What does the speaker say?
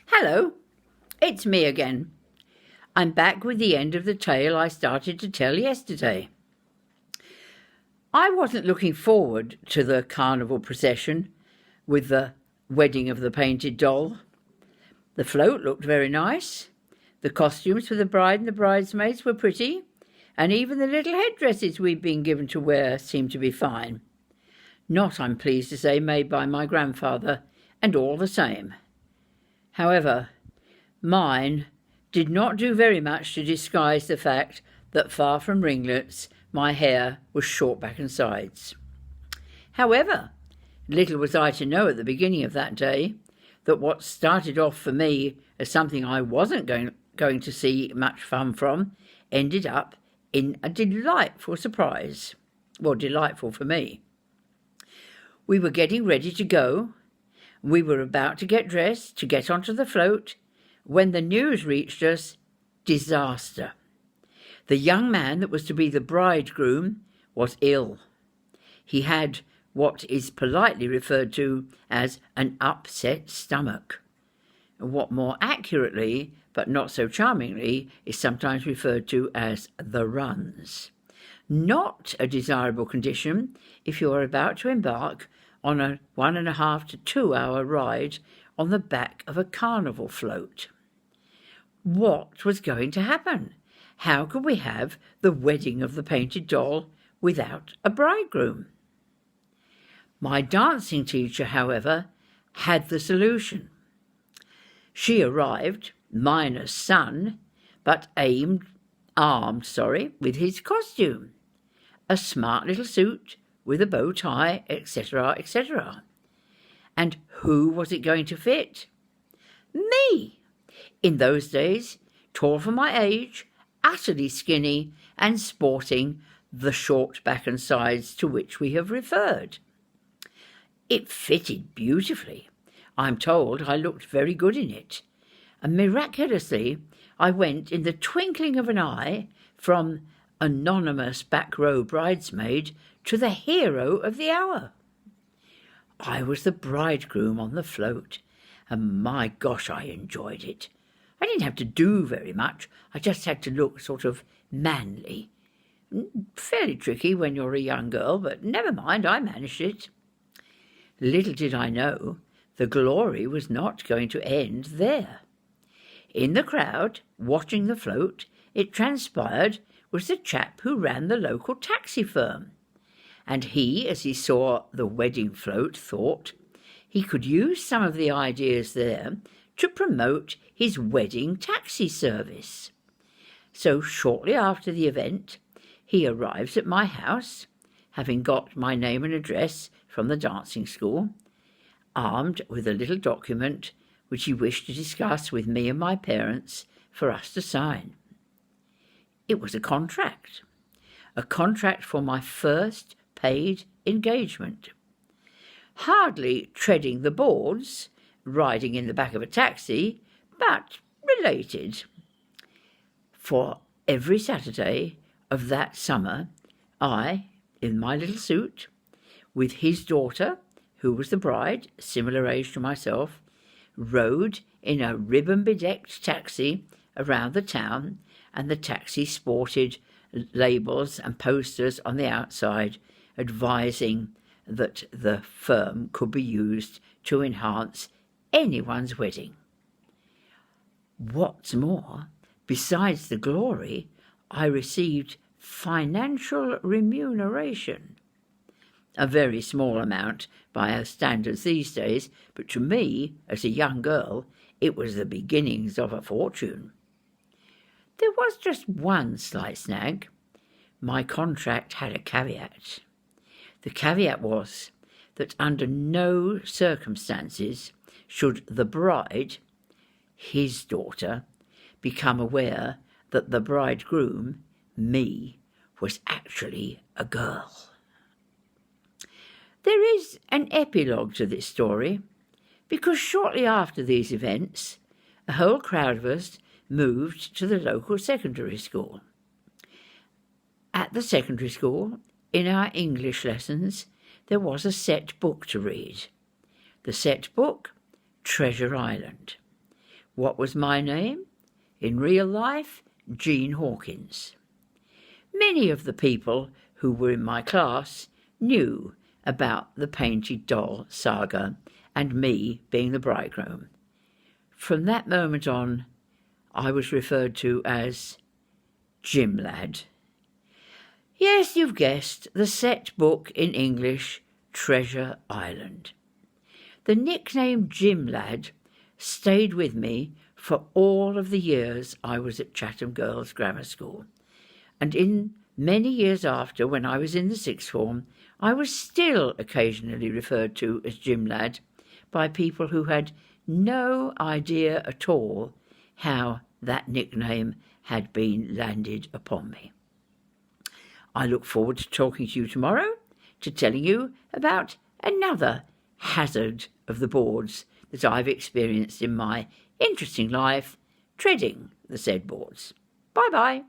Hello, it's me again. I'm back with the end of the tale I started to tell yesterday. I wasn't looking forward to the carnival procession with the wedding of the painted doll. The float looked very nice. The costumes for the bride and the bridesmaids were pretty, and even the little headdresses we'd been given to wear seemed to be fine. Not, I'm pleased to say, made by my grandfather, and all the same. However, mine did not do very much to disguise the fact that, far from ringlets, my hair was short back and sides. However, little was I to know at the beginning of that day that what started off for me as something I wasn't going to see much fun from ended up in a delightful surprise. Well, delightful for me. We were getting ready to go. We were about to get dressed to get onto the float when the news reached us: disaster. The young man that was to be the bridegroom was ill. He had what is politely referred to as an upset stomach. What more accurately, but not so charmingly, is sometimes referred to as the runs. Not a desirable condition if you are about to embark on a 1.5 to 2 hour ride on the back of a carnival float. What was going to happen? How could we have the wedding of the painted doll without a bridegroom? My dancing teacher, however, had the solution. She arrived, minus son, but armed with his costume. A smart little suit with a bow tie, etc., etc. And who was it going to fit? Me! In those days, tall for my age, utterly skinny, and sporting the short back and sides to which we have referred. It fitted beautifully. I'm told I looked very good in it, and miraculously I went in the twinkling of an eye from anonymous back row bridesmaid to the hero of the hour. I was the bridegroom on the float, and my gosh, I enjoyed it. I didn't have to do very much. I just had to look sort of manly. Fairly tricky when you're a young girl, but never mind, I managed it. Little did I know, the glory was not going to end there. In the crowd, watching the float, it transpired, was the chap who ran the local taxi firm. And he, as he saw the wedding float, thought he could use some of the ideas there to promote his wedding taxi service. So shortly after the event, he arrives at my house, having got my name and address from the dancing school, armed with a little document which he wished to discuss with me and my parents for us to sign. It was a contract for my first paid engagement. Hardly treading the boards, riding in the back of a taxi, but related. For every Saturday of that summer, I, in my little suit, with his daughter, who was the bride, similar age to myself, rode in a ribbon-bedecked taxi around the town, and the taxi sported labels and posters on the outside advising that the firm could be used to enhance anyone's wedding. What's more, besides the glory, I received financial remuneration. A very small amount by our standards these days, but to me, as a young girl, it was the beginnings of a fortune. There was just one slight snag. My contract had a caveat. The caveat was that under no circumstances should the bride, his daughter, become aware that the bridegroom, me, was actually a girl. There is an epilogue to this story, because shortly after these events, a whole crowd of us moved to the local secondary school. At the secondary school, in our English lessons, there was a set book to read. The set book, Treasure Island. What was my name? In real life, Jean Hawkins. Many of the people who were in my class knew about the painted doll saga and me being the bridegroom. From that moment on, I was referred to as Jim Lad. Yes, you've guessed, the set book in English, Treasure Island. The nickname Jim Lad stayed with me for all of the years I was at Chatham Girls' Grammar School, and in many years after, when I was in the sixth form, I was still occasionally referred to as Jim Lad by people who had no idea at all how that nickname had been landed upon me. I look forward to talking to you tomorrow, to telling you about another hazard of the boards that I've experienced in my interesting life, treading the said boards. Bye-bye.